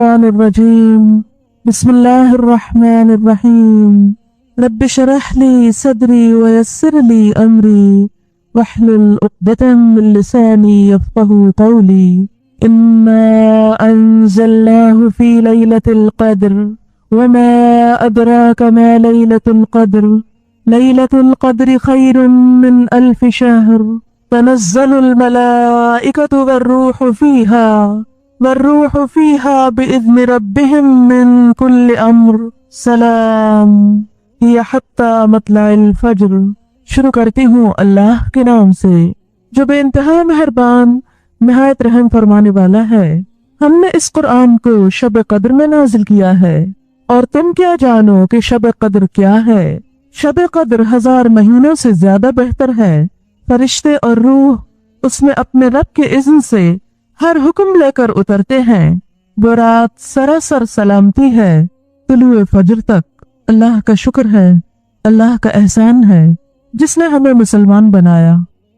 الشيطان الرجيم بسم الله الرحمن الرحيم رب اشرح لي صدري ويسر لي أمري واحلل عقدة من لساني يفقهوا قولي إنا أنزلناه في ليلة القدر وما أدراك ما ليلة القدر ليلة القدر خير من 1000 شهر تنزل الملائكة والروح فيها بإذن ربهم من كل أمر سلام هي حتى مطلع الفجر۔ شروع کرتی ہوں اللہ کے نام سے جو بے انتہا مہربان نہایت رحم فرمانے والا ہے۔ ہم نے اس قرآن کو شب قدر میں نازل کیا ہے، اور تم کیا جانو کہ شب قدر کیا ہے؟ شب قدر 1000 مہینوں سے زیادہ بہتر ہے۔ فرشتے اور روح اس میں اپنے رب کے اذن سے ہر حکم لے کر اترتے ہیں۔ وہ رات سراسر سلامتی ہے طلوع فجر تک۔ اللہ کا شکر ہے، اللہ کا احسان ہے جس نے ہمیں مسلمان بنایا۔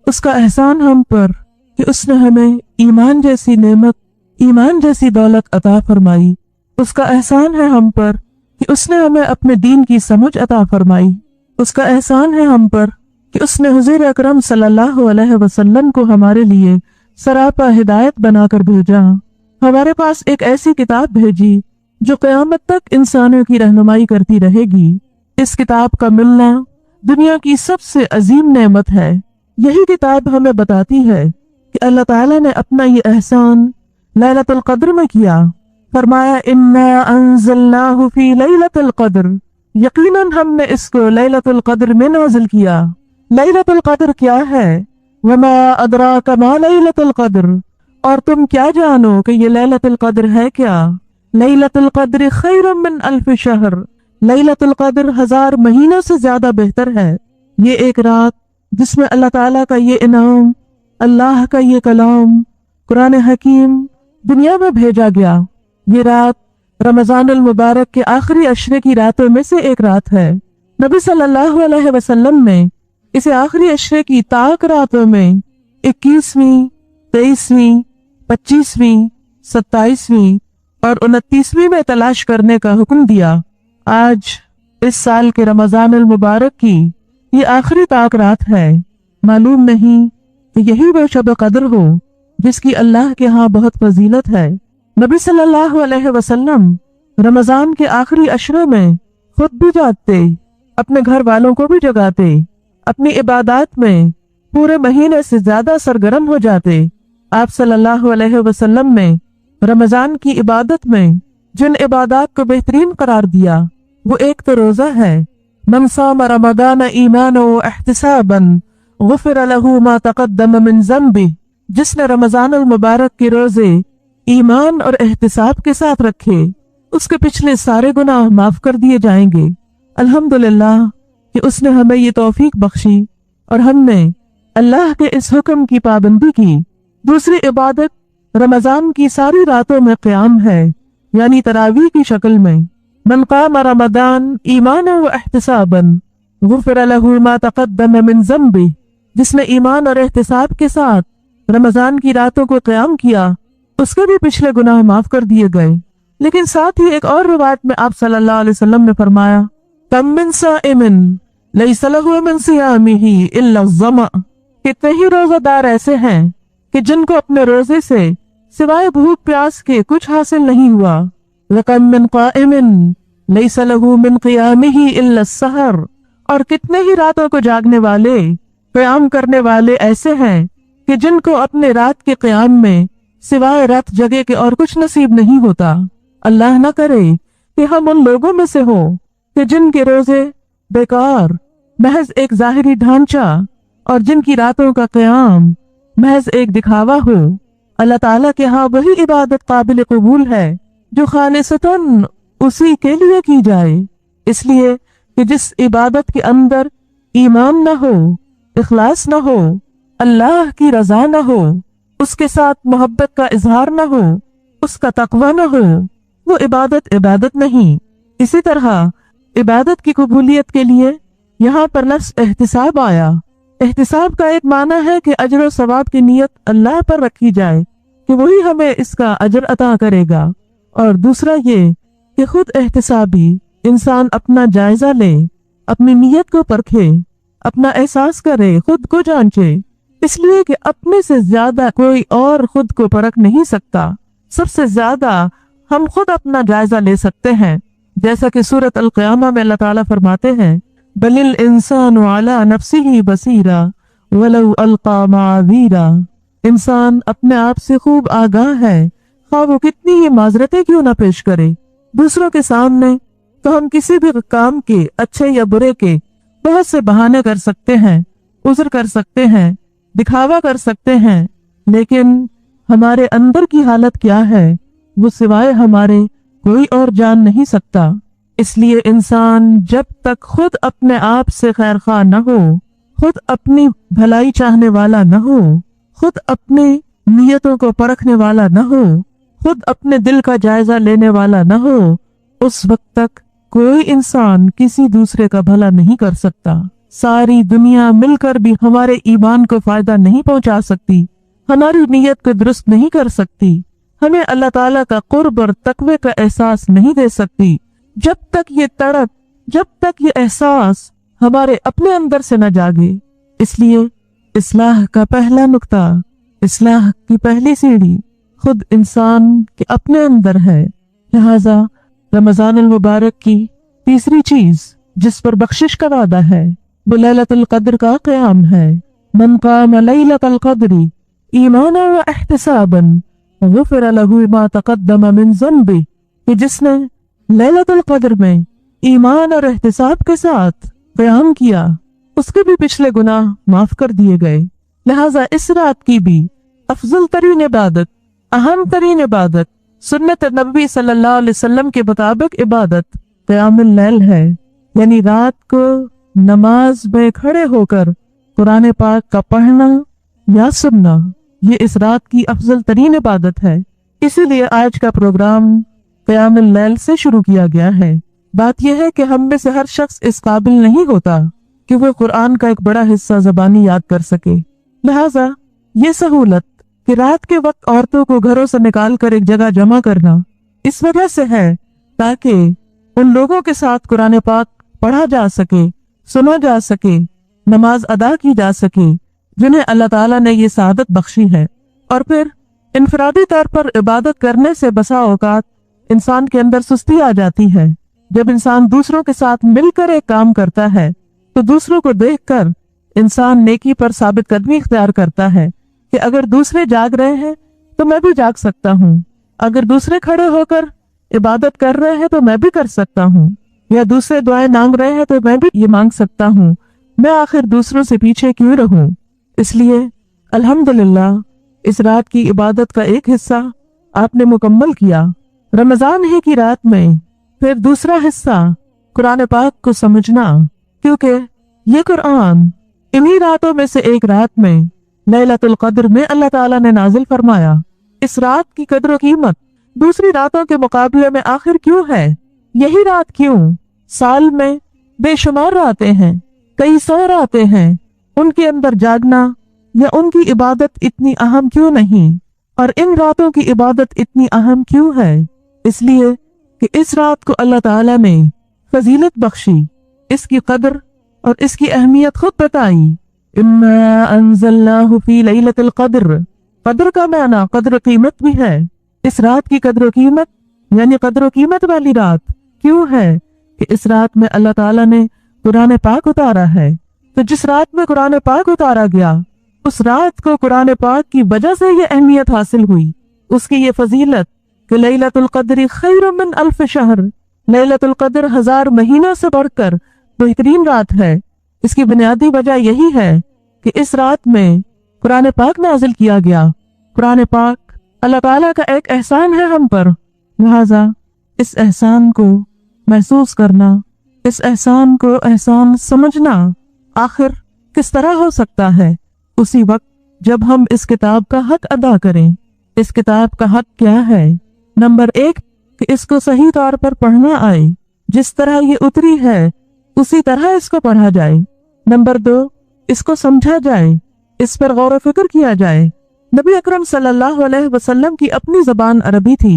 اس کا احسان ہم پر کہ اس نے ہمیں ایمان جیسی نعمت، ایمان جیسی دولت عطا فرمائی۔ اس کا احسان ہے ہم پر کہ اس نے ہمیں اپنے دین کی سمجھ عطا فرمائی۔ اس کا احسان ہے ہم پر کہ اس نے حضور اکرم صلی اللہ علیہ وسلم کو ہمارے لیے سراپا ہدایت بنا کر بھیجا۔ ہمارے پاس ایک ایسی کتاب بھیجی جو قیامت تک انسانوں کی رہنمائی کرتی رہے گی۔ اس کتاب کا ملنا دنیا کی سب سے عظیم نعمت ہے۔ یہی کتاب ہمیں بتاتی ہے کہ اللہ تعالیٰ نے اپنا یہ احسان لیلۃ القدر میں کیا۔ فرمایا انا انزلناہ فی لیلۃ القدر، یقیناً ہم نے اس کو لیلۃ القدر میں نازل کیا۔ لیلۃ القدر کیا ہے؟ وما ادراک ما لیلۃ القدر، اور تم کیا جانو کہ یہ لیلۃ القدر ہے کیا؟ لیلۃ القدر خیر من 1000 شہر، لیلۃ القدر 1000 مہینوں سے زیادہ بہتر ہے۔ یہ ایک رات جس میں اللہ تعالیٰ کا یہ انعام، اللہ کا یہ کلام قرآن حکیم دنیا میں بھیجا گیا۔ یہ رات رمضان المبارک کے آخری عشرے کی راتوں میں سے ایک رات ہے۔ نبی صلی اللہ علیہ وسلم نے اسے آخری عشرے کی تاک راتوں میں 21ویں، 23ویں، 25ویں، 27ویں اور 29ویں میں تلاش کرنے کا حکم دیا۔ آج اس سال کے رمضان المبارک کی یہ آخری تاک رات ہے۔ معلوم نہیں کہ یہی وہ شب قدر ہو جس کی اللہ کے ہاں بہت فضیلت ہے۔ نبی صلی اللہ علیہ وسلم رمضان کے آخری عشروں میں خود بھی جاگتے، اپنے گھر والوں کو بھی جگاتے، اپنی عبادات میں پورے مہینے سے زیادہ سرگرم ہو جاتے۔ آپ صلی اللہ علیہ وسلم نے رمضان کی عبادت میں جن عبادات کو بہترین قرار دیا وہ ایک تو روزہ ہے۔ من صام رمضان ایمانا واحتسابا غفر له ما تقدم من ذنبه، جس نے رمضان المبارک کے روزے ایمان اور احتساب کے ساتھ رکھے اس کے پچھلے سارے گناہ معاف کر دیے جائیں گے۔ الحمدللہ کہ اس نے ہمیں یہ توفیق بخشی اور ہم نے اللہ کے اس حکم کی پابندی کی۔ دوسری عبادت رمضان کی ساری راتوں میں قیام ہے، یعنی تراویح کی شکل میں۔ من قام رمضان ایمانا واحتسابا غفر له ما تقدم من ذنبه، جس نے ایمان اور احتساب کے ساتھ رمضان کی راتوں کو قیام کیا اس کے بھی پچھلے گناہ معاف کر دیے گئے۔ لیکن ساتھ ہی ایک اور روایت میں آپ صلی اللہ علیہ وسلم نے فرمایا کم من صائم لیس له من صیامہ الا الظمأ، کتنے ہی روزہ دار ایسے ہیں کہ جن کو اپنے روزے سے سوائے بھوک پیاس کے کچھ حاصل نہیں ہوا۔ وَكَم مِّن قَائِمٍ لَيْسَ لَهُ مِن قِيَامِهِ إِلَّا السَّحَرُ، اور کتنے ہی راتوں کو جاگنے والے، قیام کرنے والے ایسے ہیں کہ جن کو اپنے رات کے قیام میں سوائے رات جگے کے اور کچھ نصیب نہیں ہوتا۔ اللہ نہ کرے کہ ہم ان لوگوں میں سے ہوں کہ جن کے روزے بیکار، محض ایک ظاہری ڈھانچہ، اور جن کی راتوں کا قیام محض ایک دکھاوا ہو۔ اللہ تعالیٰ کے ہاں وہی عبادت قابل قبول ہے جو خالصتاً اسی کے لیے کی جائے، اس لیے کہ جس عبادت کے اندر ایمان نہ ہو، اخلاص نہ ہو، اللہ کی رضا نہ ہو، اس کے ساتھ محبت کا اظہار نہ ہو، اس کا تقوی نہ ہو، وہ عبادت نہیں۔ اسی طرح عبادت کی قبولیت کے لیے یہاں پر لفظ احتساب آیا۔ احتساب کا ایک معنی ہے کہ اجر و ثواب کی نیت اللہ پر رکھی جائے کہ وہی ہمیں اس کا اجر عطا کرے گا، اور دوسرا یہ کہ خود احتسابی انسان اپنا جائزہ لے، اپنی نیت کو پرکھے، اپنا احساس کرے، خود کو جانچے، اس لیے کہ اپنے سے زیادہ کوئی اور خود کو پرکھ نہیں سکتا۔ سب سے زیادہ ہم خود اپنا جائزہ لے سکتے ہیں، جیسا کہ سورۃ القیامہ میں اللہ تعالیٰ فرماتے ہیں بل الانسان علی نفسہ بصیرہ ولو القی معاذیرہ۔ انسان اپنے آپ سے خوب آگاہ ہے، خواہ وہ کتنی ہی معذرتیں کیوں نہ پیش کرے دوسروں کے سامنے، تو ہم کسی بھی کام کے اچھے یا برے کے بہت سے بہانے کر سکتے ہیں، عذر کر سکتے ہیں، دکھاوا کر سکتے ہیں، لیکن ہمارے اندر کی حالت کیا ہے وہ سوائے ہمارے کوئی اور جان نہیں سکتا۔ اس لیے انسان جب تک خود اپنے آپ سے خیر خواہ نہ ہو، خود اپنی بھلائی چاہنے والا نہ ہو، خود اپنی نیتوں کو پرکھنے والا نہ ہو، خود اپنے دل کا جائزہ لینے والا نہ ہو، اس وقت تک کوئی انسان کسی دوسرے کا بھلا نہیں کر سکتا۔ ساری دنیا مل کر بھی ہمارے ایمان کو فائدہ نہیں پہنچا سکتی، ہماری نیت کو درست نہیں کر سکتی، ہمیں اللہ تعالیٰ کا قرب اور تقوی کا احساس نہیں دے سکتی، جب تک یہ تڑپ، جب تک یہ احساس ہمارے اپنے اندر سے نہ جاگے۔ اس لیے اصلاح کا پہلا نقطہ، اصلاح کی پہلی سیڑھی خود انسان کے اپنے اندر ہے۔ لہذا رمضان المبارک کی تیسری چیز جس پر بخشش کا وعدہ ہے وہ لیلۃ القدر کا قیام ہے۔ من قام لیلۃ القدر ایمانا و احتسابا غفر له ما تقدم من ذنبه، کہ جس نے لیلۃ القدر میں ایمان اور احتساب کے ساتھ قیام کیا اس کے بھی پچھلے گناہ معاف کر دیے گئے۔ لہٰذا اس رات کی بھی افضل ترین عبادت، اہم ترین عبادت، سنت نبی صلی اللہ علیہ وسلم کے مطابق عبادت قیام اللیل ہے، یعنی رات کو نماز میں کھڑے ہو کر قرآن پاک کا پڑھنا یا سننا، یہ اس رات کی افضل ترین عبادت ہے۔ اسی لیے آج کا پروگرام قیام اللیل سے شروع کیا گیا ہے۔ بات یہ ہے کہ ہم میں سے ہر شخص اس قابل نہیں ہوتا کہ وہ قرآن کا ایک بڑا حصہ زبانی یاد کر سکے، لہٰذا یہ سہولت کہ رات کے وقت عورتوں کو گھروں سے نکال کر ایک جگہ جمع کرنا اس وجہ سے ہے تاکہ ان لوگوں کے ساتھ قرآن پاک پڑھا جا سکے، سنا جا سکے، نماز ادا کی جا سکے جنہیں اللہ تعالیٰ نے یہ سعادت بخشی ہے۔ اور پھر انفرادی طور پر عبادت کرنے سے بسا اوقات انسان کے اندر سستی آ جاتی ہے۔ جب انسان دوسروں کے ساتھ مل کر ایک کام کرتا ہے تو دوسروں کو دیکھ کر انسان نیکی پر ثابت قدمی اختیار کرتا ہے کہ اگر دوسرے جاگ رہے ہیں تو میں بھی جاگ سکتا ہوں، اگر دوسرے کھڑے ہو کر عبادت کر رہے ہیں تو میں بھی کر سکتا ہوں، یا دوسرے دعائیں مانگ رہے ہیں تو میں بھی یہ مانگ سکتا ہوں، میں آخر دوسروں سے پیچھے کیوں رہوں۔ اس لیے الحمدللہ اس رات کی عبادت کا ایک حصہ آپ نے مکمل کیا رمضان ہی کی رات میں، پھر دوسرا حصہ قرآن پاک کو سمجھنا، کیونکہ یہ قرآن انہی راتوں میں سے ایک رات میں لیلۃ القدر میں اللہ تعالیٰ نے نازل فرمایا۔ اس رات کی قدر و قیمت دوسری راتوں کے مقابلے میں آخر کیوں ہے؟ یہی رات کیوں؟ سال میں بے شمار راتیں ہیں، کئی سو راتیں ہیں، ان کے اندر جاگنا یا ان کی عبادت اتنی اہم کیوں نہیں؟ اور ان راتوں کی عبادت اتنی اہم کیوں ہے؟ اس لیے کہ اس رات کو اللہ تعالیٰ نے فضیلت بخشی، اس کی قدر اور اس کی اہمیت خود بتائی۔ اِنَّا أَنزَلْنَاهُ فِي لَيْلَةِ الْقَدْرِ، قدر کا معنی قدر و قیمت بھی ہے۔ اس رات کی قدر و قیمت یعنی قدر و قیمت والی رات کیوں ہے کہ اس رات میں اللہ تعالیٰ نے قرآن پاک اتارا ہے۔ تو جس رات میں قرآن پاک اتارا گیا اس رات کو قرآن پاک کی وجہ سے یہ اہمیت حاصل ہوئی، اس کی یہ فضیلت کہ لیلۃ القدر خیر من الف شہر، لیلۃ القدر 1000 مہینوں سے بڑھ کر بہترین رات ہے۔ اس کی بنیادی وجہ یہی ہے کہ اس رات میں قرآن پاک نازل کیا گیا۔ قرآن پاک اللہ تعالیٰ کا ایک احسان ہے ہم پر، لہٰذا اس احسان کو محسوس کرنا، اس احسان کو احسان سمجھنا آخر کس طرح ہو سکتا ہے؟ اسی وقت جب ہم اس کتاب کا حق ادا کریں۔ اس کتاب کا حق کیا ہے؟ نمبر 1 کہ اس کو صحیح طور پر پڑھنا آئے، جس طرح یہ اتری ہے اسی طرح اس کو پڑھا جائے۔ نمبر 2 اس کو سمجھا جائے، اس پر غور و فکر کیا جائے۔ نبی اکرم صلی اللہ علیہ وسلم کی اپنی زبان عربی تھی،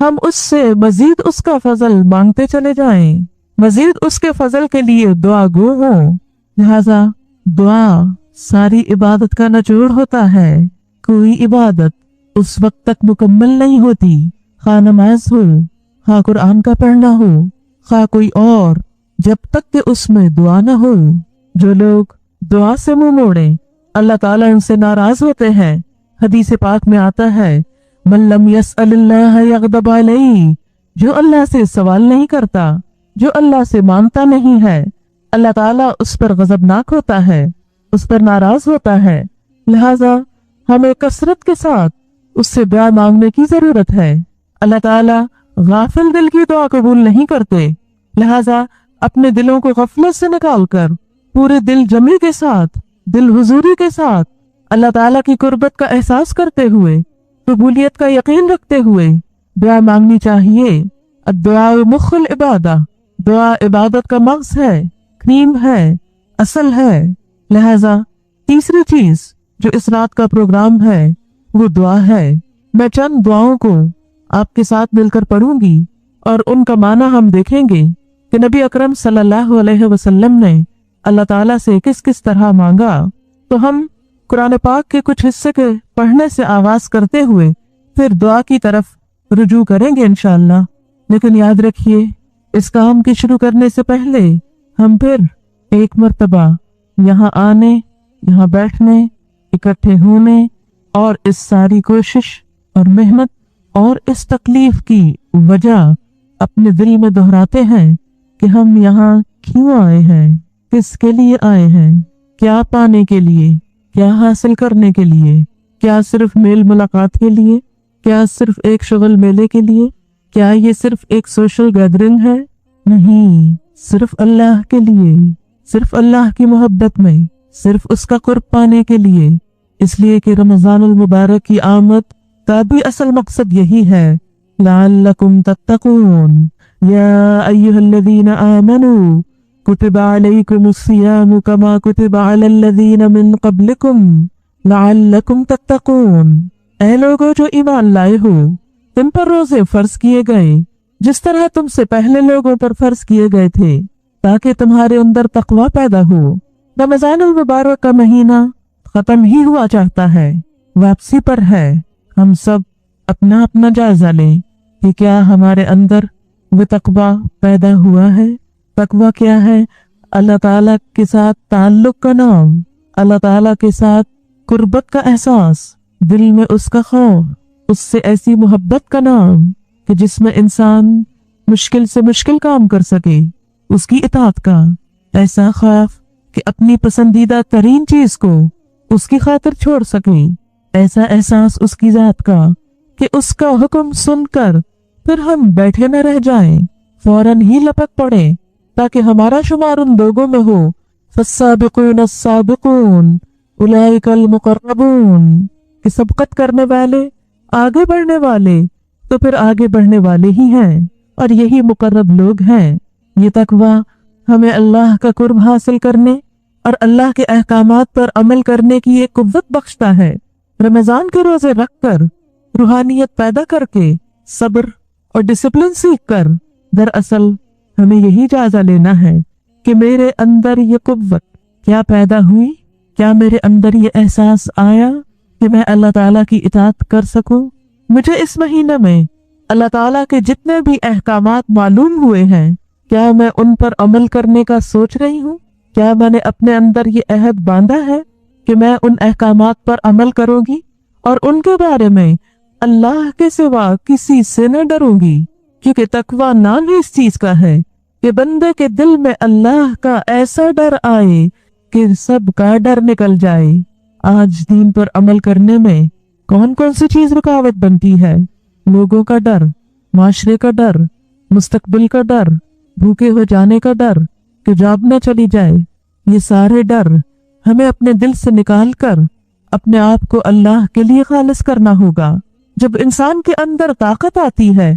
ہم اس سے مزید اس کا فضل مانگتے چلے جائیں، مزید اس کے فضل کے لیے دعا گو ہوں۔ لہذا دعا ساری عبادت کا نچوڑ ہوتا ہے۔ کوئی عبادت اس وقت تک مکمل نہیں ہوتی، خواہ نماز ہو، خواہ قرآن کا پڑھنا ہو، خواہ کوئی اور، جب تک کہ اس میں دعا نہ ہو۔ جو لوگ دعا سے منہ موڑیں اللہ تعالیٰ ان سے ناراض ہوتے ہیں۔ حدیث پاک میں آتا ہے من لم یسأل اللہ یغضب علیہ، جو اللہ سے سوال نہیں کرتا، جو اللہ سے مانگتا نہیں ہے، اللہ تعالیٰ اس پر غضبناک ہوتا ہے، اس پر ناراض ہوتا ہے۔ لہذا ہمیں کثرت کے ساتھ اس سے دعا مانگنے کی ضرورت ہے۔ اللہ تعالیٰ غافل دل کی دعا قبول نہیں کرتے، لہذا اپنے دلوں کو غفلت سے نکال کر پورے دل جمی کے ساتھ، دل حضوری کے ساتھ اللہ تعالیٰ کی قربت کا احساس کرتے ہوئے، قبولیت کا یقین رکھتے ہوئے دعا مانگنی چاہیے۔ الدعاء مخ العبادہ، دعا عبادت کا مغز ہے، کریم ہے، اصل ہے۔ لہذا تیسری چیز جو اس رات کا پروگرام ہے وہ دعا ہے۔ میں چند دعاؤں کو آپ کے ساتھ مل کر پڑھوں گی اور ان کا معنی ہم دیکھیں گے کہ نبی اکرم صلی اللہ علیہ وسلم نے اللہ تعالیٰ سے کس کس طرح مانگا۔ تو ہم قرآن پاک کے کچھ حصے کے پڑھنے سے آغاز کرتے ہوئے پھر دعا کی طرف رجوع کریں گے انشاءاللہ۔ لیکن یاد رکھیے اس کام کی شروع کرنے سے پہلے ہم پھر ایک مرتبہ یہاں آنے، یہاں بیٹھنے، اکٹھے ہونے اور اس ساری کوشش اور محنت اور اس تکلیف کی وجہ اپنے دل میں دہراتے ہیں کہ ہم یہاں کیوں آئے ہیں، کس کے لیے آئے ہیں، کیا پانے کے لیے، کیا حاصل کرنے کے لیے، کیا صرف میل ملاقات کے لیے، کیا صرف ایک شغل میلے کے لیے، کیا یہ صرف ایک سوشل گیدرنگ ہے؟ نہیں، صرف اللہ کے لیے، صرف اللہ کی محبت میں، صرف اس کا قرب پانے کے لیے۔ اس لیے کہ رمضان المبارک کی آمد کا بھی اصل مقصد یہی ہے، لعلکم تتقون یا ایھا الذین آمنوا کتب علیکم الصیام کما کتب علی الذین من قبلکم لعلکم تتقون۔ اے لوگو جو ایمان لائے ہو، تم پر روزے فرض کیے گئے جس طرح تم سے پہلے لوگوں پر فرض کیے گئے تھے، تاکہ تمہارے اندر تقوی پیدا ہو۔ رمضان المبارک کا مہینہ ختم ہی ہوا چاہتا ہے، واپسی پر ہے۔ ہم سب اپنا اپنا جائزہ لیں کہ کیا ہمارے اندر وہ تقوی پیدا ہوا ہے۔ تقوی کیا ہے؟ اللہ تعالیٰ کے ساتھ تعلق کا نام، اللہ تعالیٰ کے ساتھ قربت کا احساس، دل میں اس کا خوف، اس سے ایسی محبت کا نام کہ جس میں انسان مشکل سے مشکل کام کر سکے، اس کی اطاعت کا ایسا خوف کہ اپنی پسندیدہ ترین چیز کو اس کی خاطر چھوڑ سکے، ایسا احساس اس کی ذات کا کہ اس کا حکم سن کر پھر ہم بیٹھے نہ رہ جائیں، فوراً ہی لپک پڑیں تاکہ ہمارا شمار ان لوگوں میں ہو فالسابقون السابقون اولئک المقربون، کہ سبقت کرنے والے، آگے بڑھنے والے تو پھر آگے بڑھنے والے ہی ہیں اور یہی مقرب لوگ ہیں۔ یہ تقوی ہمیں اللہ کا قرب حاصل کرنے اور اللہ کے احکامات پر عمل کرنے کی ایک قوت بخشتا ہے۔ رمضان کے روزے رکھ کر، روحانیت پیدا کر کے، صبر اور ڈسپلن سیکھ کر، دراصل ہمیں یہی جائزہ لینا ہے کہ میرے اندر یہ قوت کیا پیدا ہوئی، کیا میرے اندر یہ احساس آیا کہ میں اللہ تعالیٰ کی اطاعت کر سکوں۔ مجھے اس مہینے میں اللہ تعالیٰ کے جتنے بھی احکامات معلوم ہوئے ہیں، کیا میں ان پر عمل کرنے کا سوچ رہی ہوں؟ کیا میں نے اپنے اندر یہ عہد باندھا ہے کہ میں ان احکامات پر عمل کروں گی اور ان کے بارے میں اللہ کے سوا کسی سے نہ ڈروں گی؟ کیونکہ تقوی نام ہی اس چیز کا ہے کہ بندے کے دل میں اللہ کا ایسا ڈر آئے کہ سب کا ڈر نکل جائے۔ آج دین پر عمل کرنے میں کون کون سی چیز رکاوٹ بنتی ہے؟ لوگوں کا ڈر، معاشرے کا ڈر، مستقبل کا ڈر، بھوکے ہو جانے کا ڈر کہ جاب نہ چلی جائے۔ یہ سارے ڈر ہمیں اپنے دل سے نکال کر اپنے آپ کو اللہ کے لیے خالص کرنا ہوگا۔ جب انسان کے اندر طاقت آتی ہے،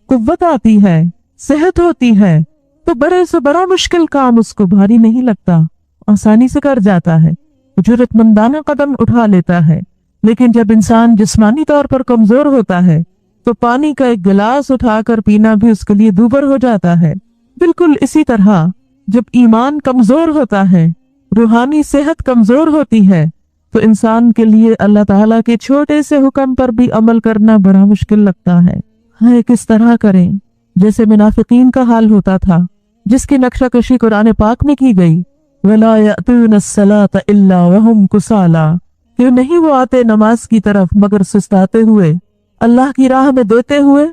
قوت آتی ہے، صحت ہوتی ہے، تو بڑے سے بڑا مشکل کام اس کو بھاری نہیں لگتا، آسانی سے کر جاتا ہے، جرأت مندانہ قدم اٹھا لیتا ہے۔ لیکن جب انسان جسمانی طور پر کمزور ہوتا ہے، تو پانی کا ایک گلاس اٹھا کر پینا بھی اس کے لیے دوبر ہو جاتا ہے۔ بالکل اسی طرح جب ایمان کمزور ہوتا ہے، روحانی صحت کمزور ہوتی ہے، تو انسان کے لیے اللہ تعالیٰ کے چھوٹے سے حکم پر بھی عمل کرنا بڑا مشکل لگتا ہے۔ کس طرح کریں؟ جیسے منافقین کا حال ہوتا تھا، جس کی نقشہ کشی قرآن پاک میں کی گئی، وَلَا يَأْتُونَ الصَّلَاةَ إِلَّا وَهُمْ كُسَالَىٰ، کہ نہیں وہ آتے نماز کی طرف مگر سستاتے ہوئے، اللہ کی راہ میں دیتے ہوئے۔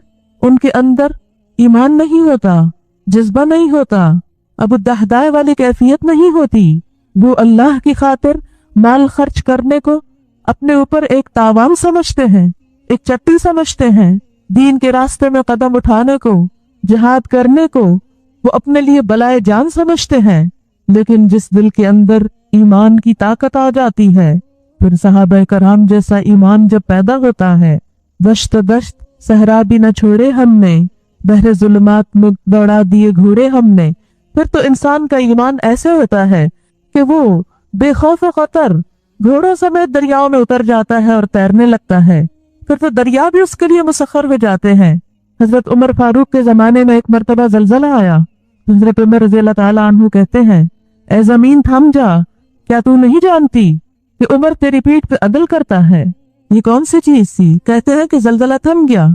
ان کے اندر ایمان نہیں ہوتا، جذبہ نہیں ہوتا، ابو الدہداء والی کیفیت نہیں ہوتی۔ وہ اللہ کی خاطر مال خرچ کرنے کو اپنے اوپر ایک تاوان سمجھتے ہیں، ایک چٹی سمجھتے ہیں۔ دین کے راستے میں قدم اٹھانے کو، جہاد کرنے کو وہ اپنے لیے بلائے جان سمجھتے ہیں۔ لیکن جس دل کے اندر ایمان کی طاقت آ جاتی ہے، پھر صحابہ کرام جیسا ایمان جب پیدا ہوتا ہے، دشت دشت صحرا بھی نہ چھوڑے ہم نے، بحر ظلمات میں دوڑا دیے گھوڑے ہم نے۔ پھر تو انسان کا ایمان ایسے ہوتا ہے کہ وہ بے خوف و خطر گھوڑوں سمیت دریاؤں میں اتر جاتا ہے اور تیرنے لگتا ہے۔ پھر تو دریا بھی اس کے لیے مسخر ہو جاتے ہیں۔ حضرت عمر فاروق کے زمانے میں ایک مرتبہ زلزلہ آیا۔ حضرت عمر رضی اللہ تعالیٰ عنہ کہتے ہیں، اے زمین تھم جا، کیا تو نہیں جانتی کہ عمر تیری پیٹھ پہ عدل کرتا ہے؟ یہ کون سی چیز تھی؟ کہتے ہیں کہ زلزلہ تھم گیا،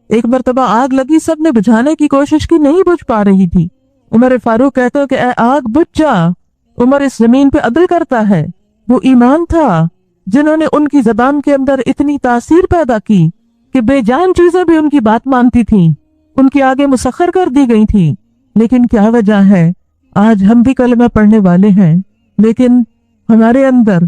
ایک مرتبہ آگ لگی، سب نے بجھانے کی کوشش کی، نہیں بجھ پا رہی تھی۔ عمر فاروق کہتے ہیں کہ اے آگ بجھ جا، عمر اس زمین پہ عدل کرتا ہے۔ وہ ایمان تھا جنہوں نے ان کی زبان کے اندر اتنی تاثیر پیدا کی کہ بے جان چیزیں بھی ان کی بات مانتی تھیں، ان کے آگے مسخر کر دی گئی تھیں۔ لیکن کیا وجہ ہے؟ آج ہم بھی کلمہ پڑھنے والے ہیں، لیکن ہمارے اندر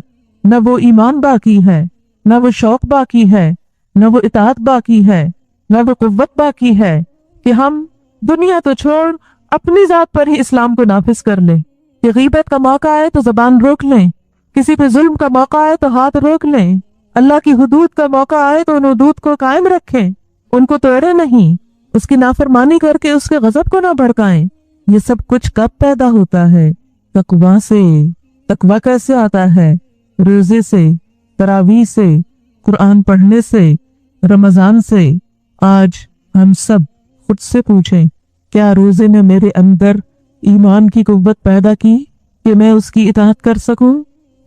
نہ وہ ایمان باقی ہے، نہ وہ شوق باقی ہے، نہ وہ اطاعت باقی ہے، نہ وہ قوت باقی ہے کہ ہم دنیا تو چھوڑ اپنی ذات پر ہی اسلام کو نافذ کر لیں، کہ غیبت کا موقع آئے تو زبان روک لیں، کسی پہ ظلم کا موقع آئے تو ہاتھ روک لیں، اللہ کی حدود کا موقع آئے تو ان حدود کو قائم رکھیں، ان کو توڑے نہیں، اس کی نافرمانی کر کے اس کے غضب کو نہ بھڑکائیں۔ یہ سب کچھ کب پیدا ہوتا ہے؟ تقویٰ سے۔ تقویٰ کیسے آتا ہے؟ روزے سے، تراویح سے، قرآن پڑھنے سے، رمضان سے۔ آج ہم سب خود سے پوچھیں، کیا روزے نے میرے اندر ایمان کی قوت پیدا کی کہ میں اس کی اطاعت کر سکوں؟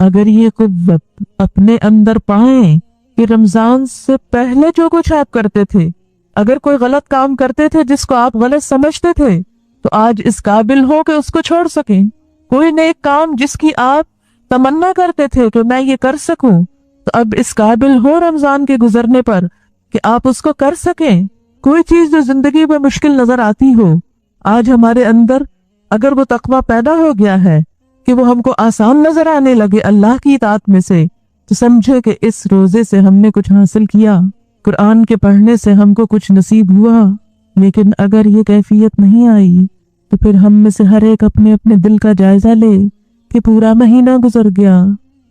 اگر یہ قوت اپنے اندر پائیں کہ رمضان سے پہلے جو کچھ آپ کرتے تھے، اگر کوئی غلط کام کرتے تھے جس کو آپ غلط سمجھتے تھے، تو آج اس قابل ہو کہ اس کو چھوڑ سکیں۔ کوئی نیک کام جس کی آپ تمنا کرتے تھے کہ میں یہ کر سکوں، تو اب اس قابل ہو رمضان کے گزرنے پر کہ آپ اس کو کر سکیں۔ کوئی چیز جو زندگی میں مشکل نظر آتی ہو، آج ہمارے اندر اگر وہ تقویٰ پیدا ہو گیا ہے کہ وہ ہم کو آسان نظر آنے لگے اللہ کی اطاعت میں سے، تو سمجھے کہ اس روزے سے ہم نے کچھ حاصل کیا، قرآن کے پڑھنے سے ہم کو کچھ نصیب ہوا۔ لیکن اگر یہ کیفیت نہیں آئی تو پھر ہم میں سے ہر ایک اپنے اپنے دل کا جائزہ لے کہ پورا مہینہ گزر گیا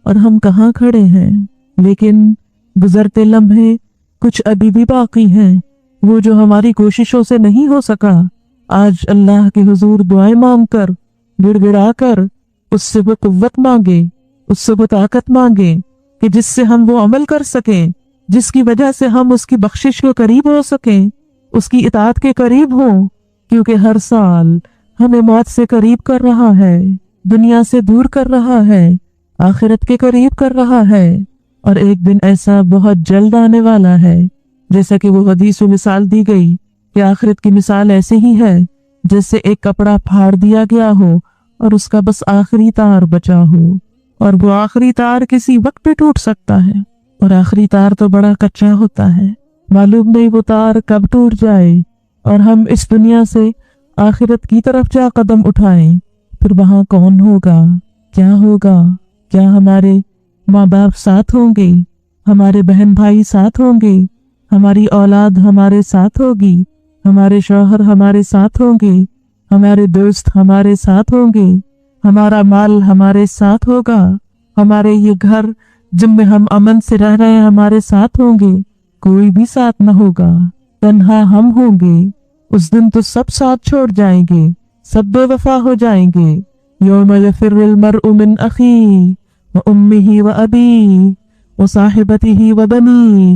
اور ہم کہاں کھڑے ہیں۔ لیکن گزرتے لمحے کچھ ابھی بھی باقی ہیں، وہ جو ہماری کوششوں سے نہیں ہو سکا۔ آج اللہ کے حضور دعائیں مانگ کر، گڑ گڑا کر اس سے وہ قوت مانگے، اس سے وہ طاقت مانگے کہ جس سے ہم وہ عمل کر سکیں، جس کی وجہ سے ہم اس کی بخشش کے قریب ہو سکیں، اس کی اطاعت کے قریب ہوں۔ کیونکہ ہر سال ہمیں موت سے قریب کر رہا ہے، دنیا سے دور کر رہا ہے، آخرت کے قریب کر رہا ہے، اور ایک دن ایسا بہت جلد آنے والا ہے، جیسا کہ وہ حدیث میں مثال دی گئی کہ آخرت کی مثال ایسے ہی ہے جیسے ایک کپڑا پھاڑ دیا گیا ہو اور اس کا بس آخری تار بچا ہو، اور وہ آخری تار کسی وقت بھی ٹوٹ سکتا ہے، اور آخری تار تو بڑا کچا ہوتا ہے، معلوم نہیں وہ تار کب ٹوٹ جائے اور ہم اس دنیا سے آخرت کی طرف جا قدم اٹھائیں۔ پھر وہاں کون ہوگا؟ کیا ہوگا؟ کیا ہمارے ماں باپ ساتھ ہوں گے؟ ہمارے بہن بھائی ساتھ ہوں گے؟ ہماری اولاد ہمارے ساتھ ہوگی؟ ہمارے شوہر ہمارے ساتھ ہوں گے؟ ہمارے دوست ہمارے ساتھ ہوں گے؟ ہمارا مال ہمارے ساتھ ہوگا؟ ہمارے یہ گھر جن میں ہم امن سے رہ رہے ہیں ہمارے ساتھ ہوں گے؟ کوئی بھی ساتھ نہ ہوگا، تنہا ہم ہوں گے۔ اس دن تو سب ساتھ چھوڑ جائیں گے، سب بے وفا ہو جائیں گے۔ یوم یفر المرء من اخیہ وامہ وابیہ وصاحبتہ وبنیہ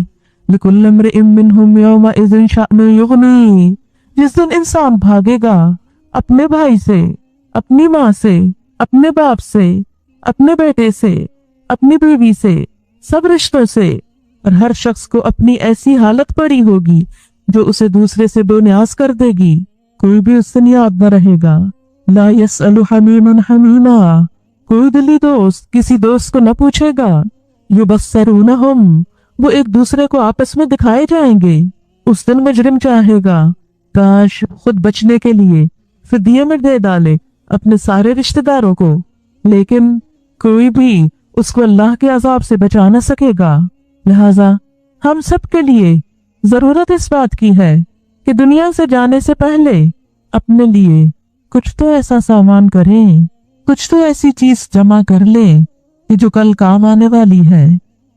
لِكُلِّ امْرِئٍ مِّنْهُمْ يَوْمَئِذٍ شَأْنٌ يُغْنِيهِ۔ جس دن انسان بھاگے گا اپنے بھائی سے، اپنی ماں سے، اپنے باپ سے، اپنے بیٹے سے، اپنی بیوی سے، سب رشتوں سے، اور ہر شخص کو اپنی ایسی حالت پڑی ہوگی جو اسے دوسرے سے بے نیاز کر دے گی، کوئی بھی اس دن یاد نہ رہے گا۔ لا يسأل حمیم حمیما، کوئی دلی دوست کسی دوست کو نہ پوچھے گا۔ یبصرونہم، وہ ایک دوسرے کو آپس میں دکھائے جائیں گے۔ اس دن مجرم چاہے گا کاش خود بچنے کے لیے فدیے میں دے ڈالے اپنے سارے رشتہ داروں کو، لیکن کوئی بھی اس کو اللہ کے عذاب سے بچا نہ سکے گا۔ لہذا ہم سب کے لیے ضرورت اس بات کی ہے کہ دنیا سے جانے سے پہلے اپنے لیے کچھ تو ایسا سامان کریں، کچھ تو ایسی چیز جمع کر لیں کہ جو کل کام آنے والی ہے،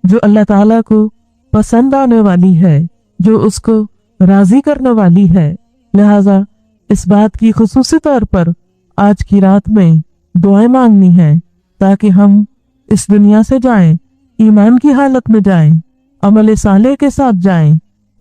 جو اللہ تعالیٰ کو پسند آنے والی ہے، جو اس کو راضی کرنے والی ہے۔ لہذا اس بات کی خصوصی طور پر آج کی رات میں دعائیں مانگنی ہیں تاکہ ہم اس دنیا سے جائیں ایمان کی حالت میں جائیں، عمل صالح کے ساتھ جائیں،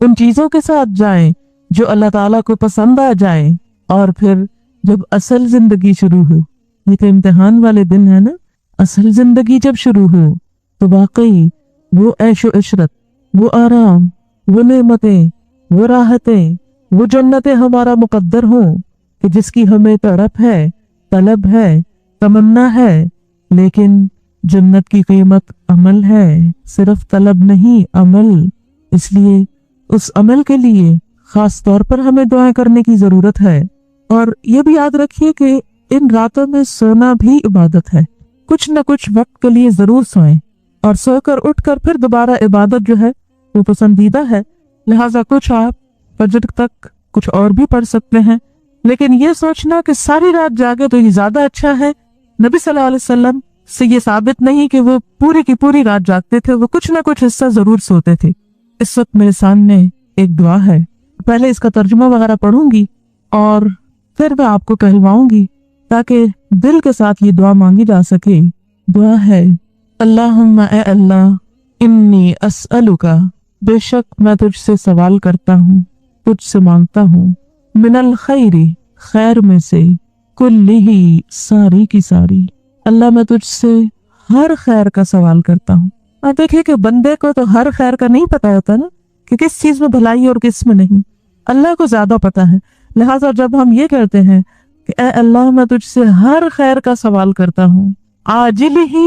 ان چیزوں کے ساتھ جائیں جو اللہ تعالیٰ کو پسند آ جائیں، اور پھر جب اصل زندگی شروع ہو، یہ تو امتحان والے دن ہے نا، اصل زندگی جب شروع ہو تو واقعی وہ عیش و عشرت، وہ آرام، وہ نعمتیں، وہ راحتیں، وہ جنتیں ہمارا مقدر ہوں کہ جس کی ہمیں تڑپ ہے، طلب ہے، تمنا ہے، لیکن جنت کی قیمت عمل ہے، صرف طلب نہیں، عمل۔ اس لیے اس عمل کے لیے خاص طور پر ہمیں دعائیں کرنے کی ضرورت ہے۔ اور یہ بھی یاد رکھیے کہ ان راتوں میں سونا بھی عبادت ہے، کچھ نہ کچھ وقت کے لیے ضرور سوئیں، اور سو کر اٹھ کر پھر دوبارہ عبادت جو ہے وہ پسندیدہ ہے۔ لہٰذا کچھ آپ فجر تک کچھ اور بھی پڑھ سکتے ہیں، لیکن یہ سوچنا کہ ساری رات جاگے تو یہ زیادہ اچھا ہے، نبی صلی اللہ علیہ وسلم سے یہ ثابت نہیں کہ وہ پوری کی پوری رات جاگتے تھے، وہ کچھ نہ کچھ حصہ ضرور سوتے تھے۔ اس وقت میرے سامنے ایک دعا ہے، پہلے اس کا ترجمہ وغیرہ پڑھوں گی اور پھر میں آپ کو کہلواؤں گی تاکہ دل کے ساتھ یہ دعا مانگی جا سکے۔ دعا ہے، اللہم اے اللہ، انی اسألک، بے شک میں تجھ سے سوال کرتا ہوں، تجھ سے مانگتا ہوں، من الخیر، خیر میں سے، کلہ، ساری کی ساری۔ اللہ میں تجھ سے ہر خیر کا سوال کرتا ہوں۔ آپ دیکھیں کہ بندے کو تو ہر خیر کا نہیں پتا ہوتا نا، کہ کس چیز میں بھلائی اور کس میں نہیں، اللہ کو زیادہ پتا ہے۔ لہٰذا جب ہم یہ کہتے ہیں کہ اے اللہ میں تجھ سے ہر خیر کا سوال کرتا ہوں، عاجل ہی،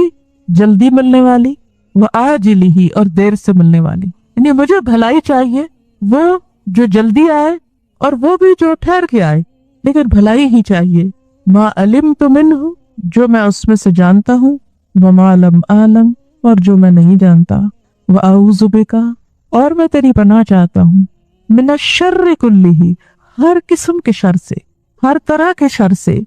جلدی ملنے والی، وہ عاجل ہی، اور دیر سے ملنے والی، یعنی مجھے بھلائی چاہیے، وہ جو جلدی آئے اور وہ بھی جو ٹھہر کے آئے، لیکن بھلائی ہی چاہیے۔ ما علمت منہ، جو میں اس میں سے جانتا ہوں، وما لم اعلم، اور جو میں نہیں جانتا، واعوذ بک، اور میں تیری پناہ چاہتا ہوں، من الشر کلہ، ہر قسم کے شر سے، ہر طرح کے شر سے،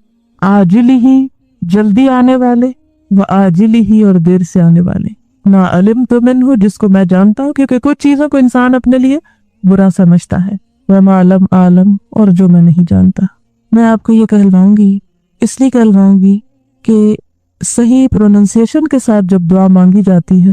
عاجل ہی، جلدی آنے والے، وآجل ہی، اور دیر سے آنے والے، ما علمت منہ، جس کو میں جانتا ہوں، کیونکہ کچھ چیزوں کو انسان اپنے لیے برا سمجھتا ہے، وما لم اعلم، اور جو میں نہیں جانتا۔ میں آپ کو یہ کہلواؤں گی، اس لیے کہلواؤں گی کہ صحیح پروننسیشن کے ساتھ جب دعا مانگی جاتی ہے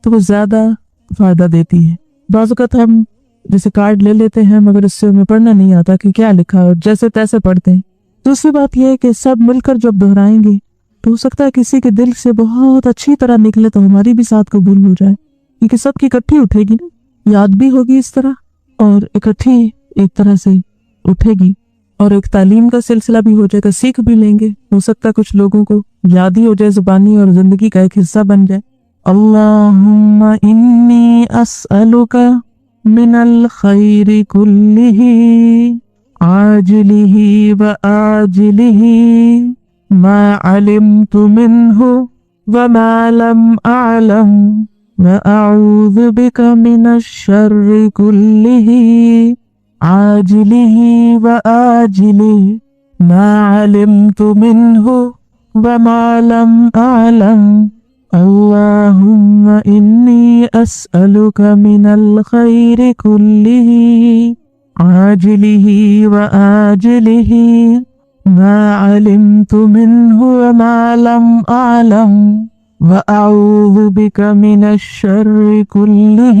تو وہ زیادہ فائدہ دیتی ہے۔ بعض اوقات ہم جیسے کارڈ لے لیتے ہیں مگر اس سے ہمیں پڑھنا نہیں آتا کہ کیا لکھا ہے، جیسے تیسے پڑھتے ہیں۔ دوسری بات یہ ہے کہ سب مل کر جب دہرائیں گے تو ہو سکتا ہے کسی کے دل سے بہت اچھی طرح نکلے تو ہماری بھی ساتھ قبول ہو جائے، کیونکہ سب کی اکٹھی اٹھے گی نا، یاد بھی ہوگی اس طرح اور اکٹھی ایک طرح سے اٹھے گی، اور ایک تعلیم کا سلسلہ بھی ہو جائے گا، سیکھ بھی لیں گے، ہو سکتا ہے کچھ لوگوں کو یاد ہی ہو جائے، زبانی اور زندگی کا ایک حصہ بن جائے۔ اللہم انی اسألک من الخیر کلہ عاجلہ وآجلہ ما علمت منہ وما لم اعلم واعوذ بک من الشر کلہ عاجلہ وآجلہ ما علمت منہ وما لم اعلم اللہم انی اسألک من الخیر کلہ عاجلہ وآجلہ ما علمت منہ وما لم اعلم واعوذ بک من الشر کلہ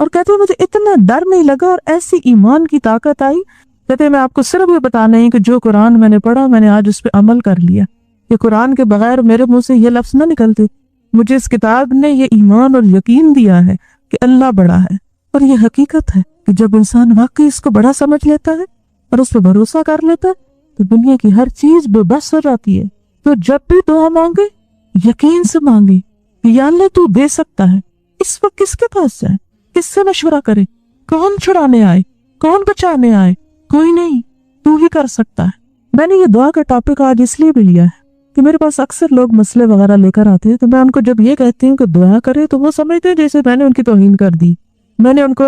اور کہتے ہیں مجھے اتنا ڈر نہیں لگا اور ایسی ایمان کی طاقت آئی. کہتے ہیں میں آپ کو صرف یہ بتانا ہے کہ جو قرآن میں نے پڑھا میں نے آج اس پہ عمل کر لیا. یہ قرآن کے بغیر میرے منہ سے یہ لفظ نہ نکلتے. مجھے اس کتاب نے یہ ایمان اور یقین دیا ہے کہ اللہ بڑا ہے. اور یہ حقیقت ہے کہ جب انسان واقعی اس کو بڑا سمجھ لیتا ہے اور اس پہ بھروسہ کر لیتا ہے تو دنیا کی ہر چیز بے بس ہو جاتی ہے. تو جب بھی دعا مانگے یقین سے مانگے کہ یا اللہ تو دے سکتا ہے. اس وقت کس کے پاس جائے, کس سے مشورہ کرے, کون چھڑانے آئے, کون بچانے آئے؟ کوئی نہیں, تو ہی کر سکتا ہے. میں نے یہ دعا کا ٹاپک آج اس لیے بھی لیا ہے کہ میرے پاس اکثر لوگ مسئلے وغیرہ لے کر آتے ہیں تو میں ان کو جب یہ کہتی ہوں کہ دعا کرے تو وہ سمجھتے ہیں جیسے میں نے ان کی توہین کر دی. میں نے ان کو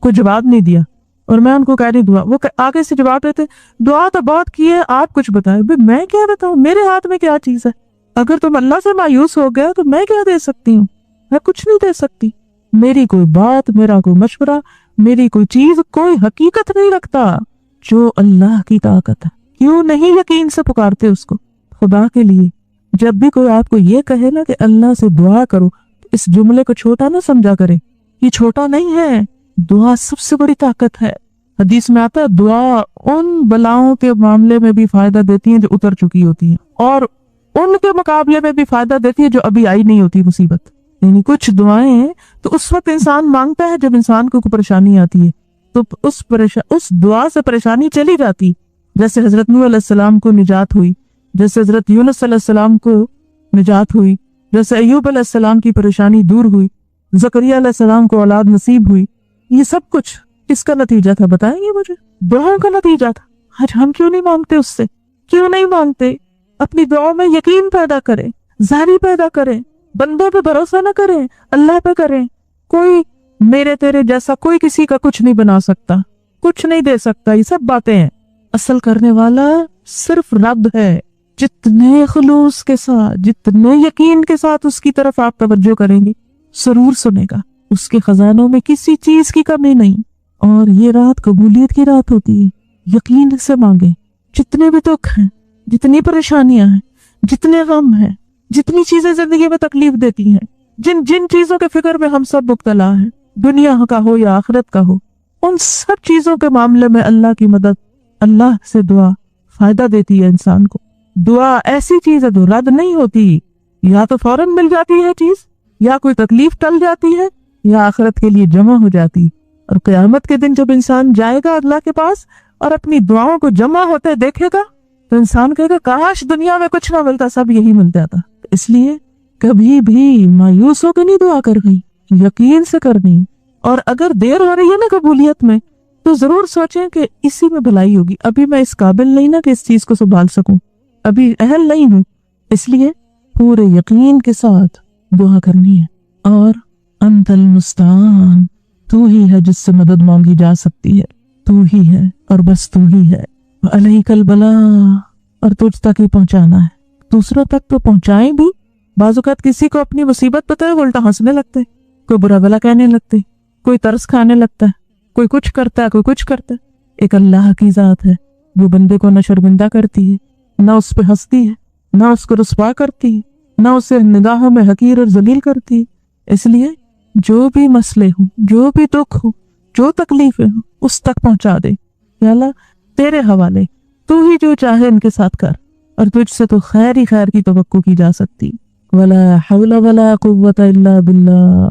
کوئی جواب نہیں دیا اور میں ان کو کہہ رہی دعا, وہ آگے سے جواب دیتے دعا تو بہت کی ہے, آپ کچھ بتائیں. میں کیا بتاؤں, میرے ہاتھ میں کیا چیز ہے؟ اگر تم اللہ سے مایوس ہو گیا تو میں کیا دے سکتی ہوں؟ میں کچھ نہیں دے سکتی. میری کوئی بات, میرا کوئی مشورہ, میری کوئی چیز کوئی حقیقت نہیں رکھتا جو اللہ کی طاقت ہے. کیوں نہیں یقین سے پکارتے اس کو؟ خدا کے لیے جب بھی کوئی آپ کو یہ کہے نا کہ اللہ سے دعا کرو, اس جملے کو چھوٹا نہ سمجھا کرے. یہ چھوٹا نہیں ہے, دعا سب سے بڑی طاقت ہے. حدیث میں آتا ہے دعا ان بلاؤں کے معاملے میں بھی فائدہ دیتی ہیں جو اتر چکی ہوتی ہیں, اور ان کے مقابلے میں بھی فائدہ دیتی ہے جو ابھی آئی نہیں ہوتی مصیبت. یعنی کچھ دعائیں تو اس وقت انسان مانگتا ہے جب انسان کو کوئی پریشانی آتی ہے تو اس دعا سے پریشانی چلی جاتی. جیسے حضرت نوح علیہ السلام کو نجات ہوئی, جیسے حضرت یونس علیہ السلام کو نجات ہوئی, جیسے ایوب علیہ السلام کی پریشانی دور ہوئی, زکریا علیہ السلام کو اولاد نصیب ہوئی. یہ سب کچھ کس کا نتیجہ تھا بتائیں گے مجھے؟ دعاؤں کا نتیجہ تھا. آج ہم کیوں نہیں مانگتے اس سے؟ کیوں نہیں مانگتے؟ اپنی دعاؤں میں یقین پیدا کریں, ظاہری پیدا کریں, بندوں پہ بھروسہ نہ کریں, اللہ پہ کریں. کوئی میرے تیرے جیسا کوئی کسی کا کچھ نہیں بنا سکتا, کچھ نہیں دے سکتا. یہ سب باتیں ہیں. اصل کرنے والا صرف رب ہے. جتنے خلوص کے ساتھ, جتنے یقین کے ساتھ اس کی طرف آپ توجہ کریں گے ضرور سنے گا. اس کے خزانوں میں کسی چیز کی کمی نہیں. اور یہ رات قبولیت کی رات ہوتی ہے. یقین سے مانگیں. جتنے بھی دکھ ہیں, جتنی پریشانیاں ہیں, جتنے غم ہیں, جتنی چیزیں زندگی میں تکلیف دیتی ہیں, جن چیزوں کے فکر میں ہم سب مبتلا ہیں, دنیا کا ہو یا آخرت کا ہو, ان سب چیزوں کے معاملے میں اللہ کی مدد, اللہ سے دعا فائدہ دیتی ہے انسان کو. دعا ایسی چیز ہے جو رد نہیں ہوتی. یا تو فوراً مل جاتی ہے چیز, یا کوئی تکلیف ٹل جاتی ہے, یا آخرت کے لیے جمع ہو جاتی. اور قیامت کے دن جب انسان جائے گا اللہ کے پاس اور اپنی دعاؤں کو جمع ہوتے دیکھے گا تو انسان کہے گا کاش دنیا میں کچھ نہ ملتا, سب یہی مل جاتا. اس لیے کبھی بھی مایوس ہو کے نہیں دعا کرنی, یقین سے کرنی. اور اگر دیر ہو رہی ہے نا قبولیت میں تو ضرور سوچیں کہ اسی میں بھلائی ہوگی. ابھی میں اس قابل نہیں نا کہ اس چیز کو سنبھال سکوں, ابھی اہل نہیں ہوں. اس لیے پورے یقین کے ساتھ دعا کرنی ہے. اور انت المستعان, تو ہی ہے جس سے مدد مانگی جا سکتی ہے, تو ہی ہے اور بس تو ہی ہے. علیک البلاغ, اور تجھ تک ہی پہنچانا ہے. دوسروں تک تو پہنچائیں بھی. بعض اوقات کسی کو اپنی مصیبت پتہ ہے وہ الٹا ہنسنے لگتے, کوئی برا بلا کہنے لگتے, کوئی ترس کھانے لگتا ہے, کوئی کچھ کرتا ہے, کوئی کچھ کرتا ہے. ایک اللہ کی ذات ہے جو بندے کو نہ شرمندہ کرتی ہے, نہ اس پہ ہنستی ہے, نہ اس کو رسوا کرتی ہے, نہ اسے نگاہوں میں حقیر اور ذلیل کرتی ہے. اس لیے جو بھی مسئلے ہوں, جو بھی دکھ ہو, جو تکلیفیں ہوں, اس تک پہنچا دے. یا اللہ تیرے حوالے, تو ہی جو چاہے ان کے ساتھ کر, اور تجھ سے تو خیر ہی خیر کی توقع کی جا سکتی. ولا حول ولا قوت الا باللہ,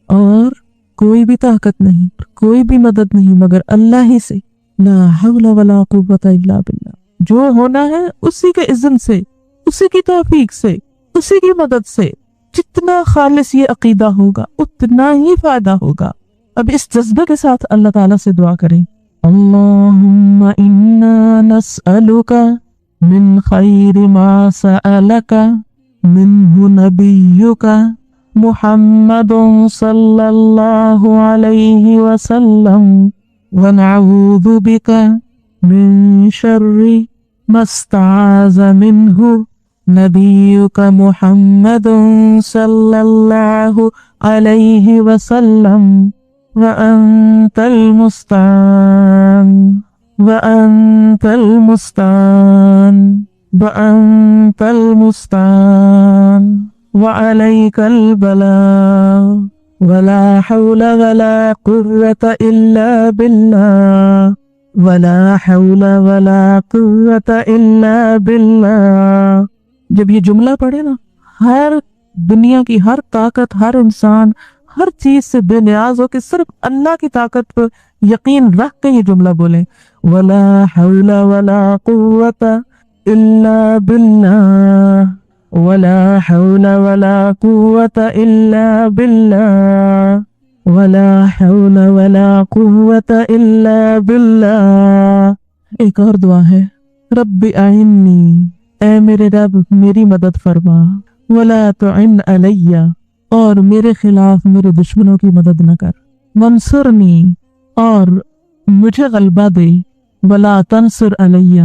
اور کوئی بھی طاقت نہیں, کوئی بھی مدد نہیں مگر اللہ ہی سے. لا حول ولا قوت الا باللہ. جو ہونا ہے اسی کے اذن سے, اسی کی توفیق سے, اسی کی مدد سے. جتنا خالص یہ عقیدہ ہوگا اتنا ہی فائدہ ہوگا. اب اس جذبے کے ساتھ اللہ تعالیٰ سے دعا کریں. اللہم انا نسألک من خیر ما سألک منہ نبیک محمد صلی اللہ علیہ وسلم ونعوذ بک من شر ما استعاذ منہ نبیک محمد صلی اللہ علیہ وسلم وأنت المستعان وأنت المستعان وأنت المستعان وعليك البلاغ ولا حول ولا قوة إلا بالله ولا حول ولا قوة إلا بالله. جب یہ جملہ پڑھے نا، ہر دنیا کی ہر طاقت، ہر انسان ہر چیز سے بے نیاز ہو کہ صرف اللہ کی طاقت پر یقین رکھ کے یہ جملہ بولیں، ولا حول ولا قوة إلا بالله ولا حول ولا قوة إلا بالله ولا حول ولا قوة إلا بالله. ایک اور دعا ہے، رب اعنی، اے میرے رب میری مدد فرما، ولا تعن علی، اور میرے خلاف میرے دشمنوں کی مدد نہ کر، منصرنی، اور مجھے غلبہ دے، ولا تنصر علی،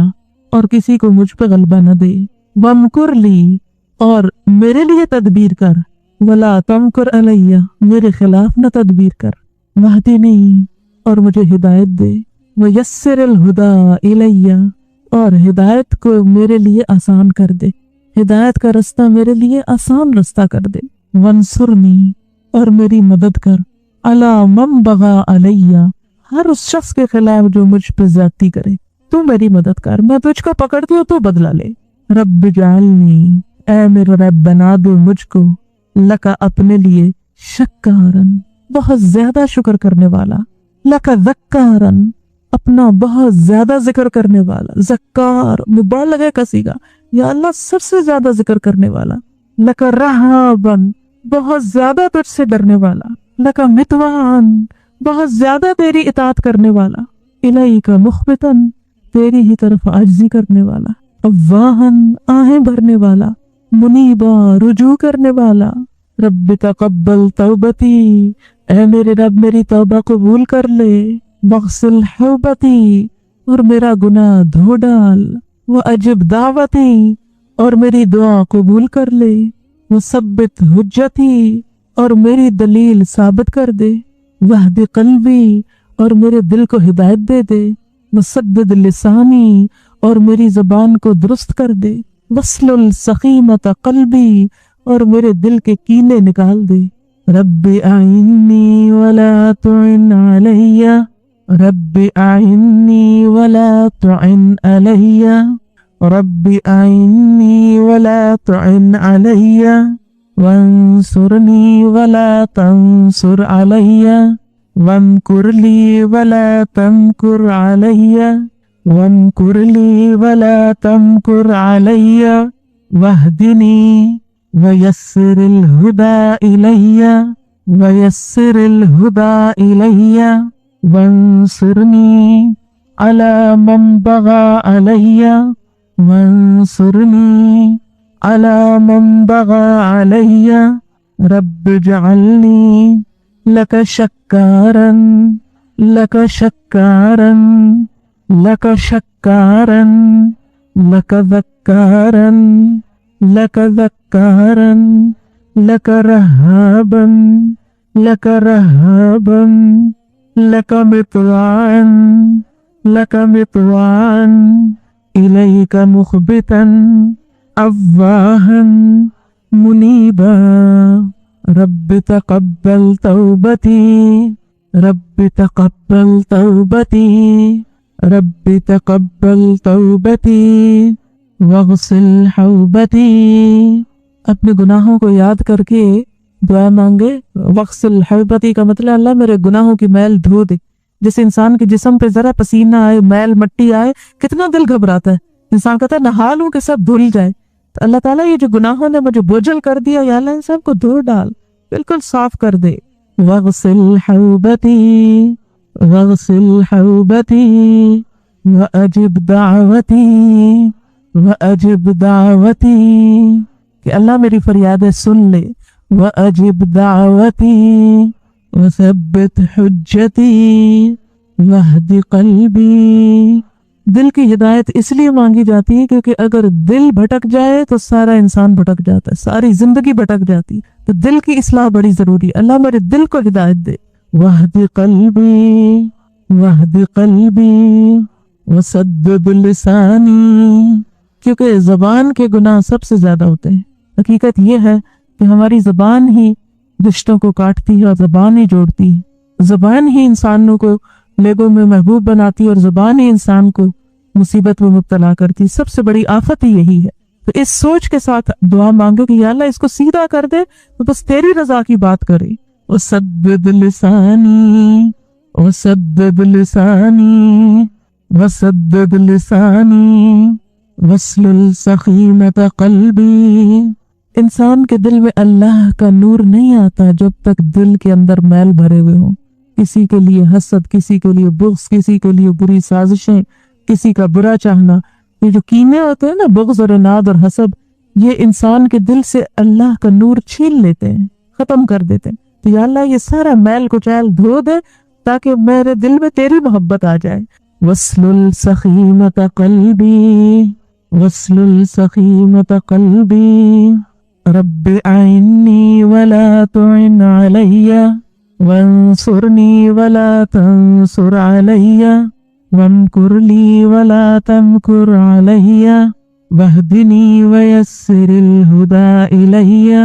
اور کسی کو مجھ پہ غلبہ نہ دے، وامکر لی، اور میرے لیے تدبیر کر، ولا تمکر علی، میرے خلاف نہ تدبیر کر، واہدنی، اور مجھے ہدایت دے، ویسر الہدی الی، اور ہدایت کو میرے لیے آسان کر دے، ہدایت کا رستہ میرے لیے آسان رستہ کر دے، وانصرنی، اور میری مدد کر، علی من بغی علی، ہر اس شخص کے خلاف جو مجھ پہ زیادتی کرے، تو میری مدد کر، میں تجھ کو پکڑتی ہوں تو بدلہ لے. رب جعلنی، اے میرے رب بنا دے مجھ کو، لکا اپنے لیے، شکارن، بہت زیادہ شکر کرنے والا، لکا ذکارن، اپنا بہت زیادہ ذکر کرنے والا، ذکار مبالغہ ہے کسی کا، یا اللہ سب سے زیادہ ذکر کرنے والا، لکا رہابن، بہت زیادہ تجھ سے ڈرنے والا، لکا متوان، بہت زیادہ تیری اطاعت کرنے والا، الیک مخبتن، تیری ہی طرف عاجزی کرنے والا، اواہن، آہیں بھرنے والا، منیبا، رجوع کرنے والا. رب تقبل توبتی، اے میرے رب میری توبہ قبول کر لے، واغسل حوبتی، اور میرا گناہ دھو ڈال، واجب دعوتی، اور میری دعا قبول کر لے، وثبت حجتی، اور میری دلیل ثابت کر دے، واہد قلبی، اور میرے دل کو ہدایت دے دے، وسدد لسانی، اور میری زبان کو درست کر دے، وصل سقیمت قلبی، اور میرے دل کے کینے نکال دے. رب اعنی ولا تعن علی، رب اعنی ولا تعن علی، رب اعنی ولا تعن علی، وانصرنی ولا تنصر علی، وامکر لی ولا تمکر علی، وامکر لی ولا تمکر علی، واہدنی ویسر الہدی الی، ویسر الہدی الی، وانصرنی علی من بغی علی، وانصرنی علی من بغی علی. رب اجعلنی لک شکارن، لک شکارن، لک شکارن، لک ذکارن، لک ذکارن، لک رہابن، لک رہابن، لک مطواعن، لک مطواعن، الیک مخبتن، اواہن، منیبا. رب تقبل توبتی، رب تقبل توبتی، رب تقبل توبتی، واغسل حوبتی. اپنے گناہوں کو یاد کر کے دعا مانگے. واغسل حوبتی کا مطلب اللہ میرے گناہوں کی میل دھو دے. جس انسان کے جسم پہ ذرا پسینہ آئے، میل مٹی آئے، کتنا دل گھبراتا ہے. انسان کہتا ہے نہا لوں کہ سب دھل جائے. تو اللہ تعالیٰ یہ جو گناہوں نے مجھے بوجھل کر دیا، یا اللہ ان سب کو دھو ڈال، بالکل صاف کر دے. واغسل حوبتی، واغسل حوبتی، واجب دعوتی، واجب دعوتی، کہ اللہ میری فریادیں سن لے. واجب دعوتی، وثبت حجتی، واہد قلبی. دل کی ہدایت اس لیے مانگی جاتی ہے کیونکہ اگر دل بھٹک جائے تو سارا انسان بھٹک جاتا ہے، ساری زندگی بھٹک جاتی. تو دل کی اصلاح بڑی ضروری ہے. اللہ میرے دل کو ہدایت دے. واہد قلبی، واہد قلبی، وسدد لسانی. کیونکہ زبان کے گناہ سب سے زیادہ ہوتے ہیں. حقیقت یہ ہے کہ ہماری زبان ہی رشتوں کو کاٹتی ہے اور زبان ہی جوڑتی ہے۔ زبان ہی انسانوں کو لوگوں میں محبوب بناتی ہے اور زبان ہی انسان کو مصیبت میں مبتلا کرتی ہے۔ سب سے بڑی آفت ہی یہی ہے۔ تو اس سوچ کے ساتھ دعا مانگو کہ یا اللہ اس کو سیدھا کر دے، تو بس تیری رضا کی بات کرے۔ وَسَدِّدْ لِسَانِي وَسَدِّدْ لِسَانِي وَسَدِّدْ لِسَانِي وَاسْلُلْ سَخِيمَةَ قَلْبِي۔ انسان کے دل میں اللہ کا نور نہیں آتا جب تک دل کے اندر میل بھرے ہوئے ہوں، کسی کے لیے حسد، کسی کے لیے بغض، کسی کے لیے بری سازشیں، کسی کا برا چاہنا۔ یہ جو کینے ہوتے ہیں نا، بغض اور عناد اور حسد، یہ انسان کے دل سے اللہ کا نور چھین لیتے ہیں، ختم کر دیتے ہیں۔ تو یا اللہ یہ سارا میل کچیل دھو دے تاکہ میرے دل میں تیری محبت آ جائے۔ وَاسْلُلْ سَخِيمَةَ قَلْبِي وَاسْلُلْ سَخِيمَةَ قَلْبِي رَبِّ أَعِنِّي وَلَا تُعِنْ عَلَيَّ وَانصُرْنِي وَلَا تَنصُرْ عَلَيَّ وَامْكُرْ لِي وَلَا تَمْكُرْ عَلَيَّ وَاهْدِنِي وَيَسِّرِ الْهُدَىٰ إِلَيَّ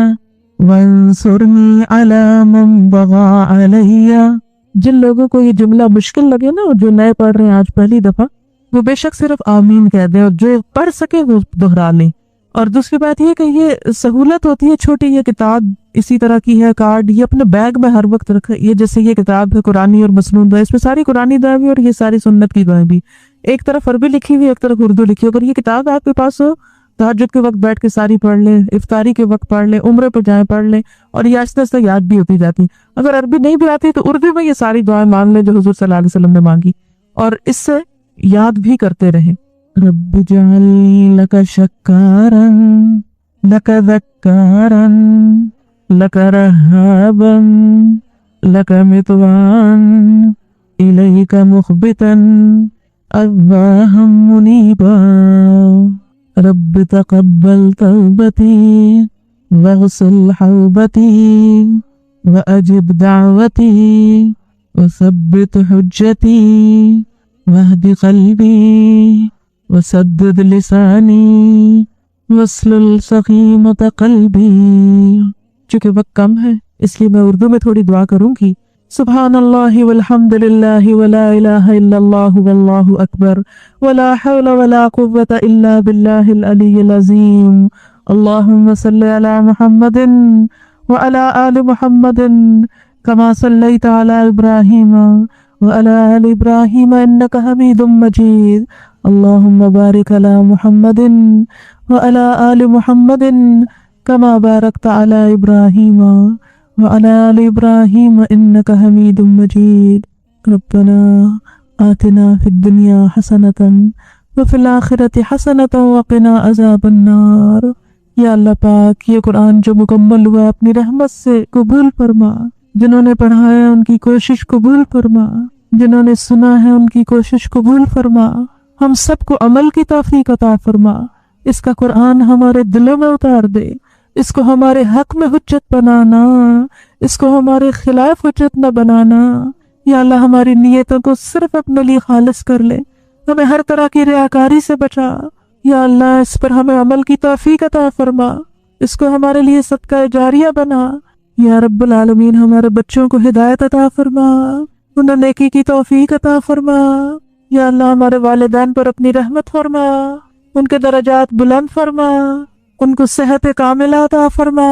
وَانصُرْنِي عَلَىٰ مَنْ بَغَىٰ عَلَيَّ۔ جن لوگوں کو یہ جملہ مشکل لگے نا، جو نئے پڑھ رہے ہیں آج پہلی دفعہ، وہ بے شک صرف آمین کہہ دیں، اور جو پڑھ سکے وہ دہرا لیں۔ اور دوسری بات یہ کہ یہ سہولت ہوتی ہے، چھوٹی یہ کتاب اسی طرح کی ہے، کارڈ یہ اپنے بیگ میں ہر وقت رکھے۔ یہ جیسے یہ کتاب ہے قرآنی اور مسنون دعائیں، اس میں ساری قرآنی دعائیں بھی اور یہ ساری سنت کی دعائیں بھی، ایک طرف عربی لکھی ہوئی، ایک طرف اردو لکھی ہوئی۔ اگر یہ کتاب آپ کے پاس ہو، تہجد کے وقت بیٹھ کے ساری پڑھ لیں، افطاری کے وقت پڑھ لیں، عمرے پہ جائیں پڑھ لیں، اور یہ آہستہ آہستہ یاد بھی ہوتی جاتی۔ اگر عربی نہیں بھی آتی تو اردو میں یہ ساری دعائیں مانگ لیں جو حضور صلی اللہ علیہ وسلم نے مانگی، اور اس سے یاد بھی کرتے رہیں۔ رب اجعلنی لک شکارا لک ذکارا لک رہابا لک مطواعا الیک مخبتا اواہا منیبا رب تقبل توبتی واغسل حوبتی واجب دعوتی وثبت حجتی واہد قلبی وسدد لسانی واسلل سخیمۃ قلبی۔ چونکہ وقت کم ہے اس لیے میں اردو میں تھوڑی دعا کروں گی۔ سبحان اللہ والحمد للہ ولا الہ الا اللہ واللہ اکبر ولا حول ولا قوة الا باللہ العلی العظیم۔ اللہم صلی علی محمد وعلی آل محمد کما صلیت علی ابراہیم وعلی آل ابراہیم انک حمید مجید۔ اللہم بارک علی محمد وعلی آل محمد کما بارکت علی ابراہیم وعلی آل ابراہیم انک حمید مجید۔ ربنا آتنا فی الدنیا حسنۃ وفی الآخرۃ حسنۃ وقنا عذاب النار۔ یا اللہ پاک یہ قرآن جو مکمل ہوا اپنی رحمت سے قبول فرما، جنہوں نے پڑھا ہے ان کی کوشش قبول فرما، جنہوں نے سنا ہے ان کی کوشش قبول فرما، ہم سب کو عمل کی توفیق عطا فرما۔ اس کا قرآن ہمارے دلوں میں اتار دے، اس کو ہمارے حق میں حجت بنانا، اس کو ہمارے خلاف حجت نہ بنانا۔ یا اللہ ہماری نیتوں کو صرف اپنے لیے خالص کر لے، ہمیں ہر طرح کی ریاکاری سے بچا۔ یا اللہ اس پر ہمیں عمل کی توفیق عطا فرما، اس کو ہمارے لیے صدقہ جاریہ بنا۔ یا رب العالمین ہمارے بچوں کو ہدایت عطا فرما، انہیں نیکی کی توفیق عطا فرما۔ یا اللہ ہمارے والدین پر اپنی رحمت فرما، ان کے درجات بلند فرما، ان کو صحت کاملہ عطا فرما۔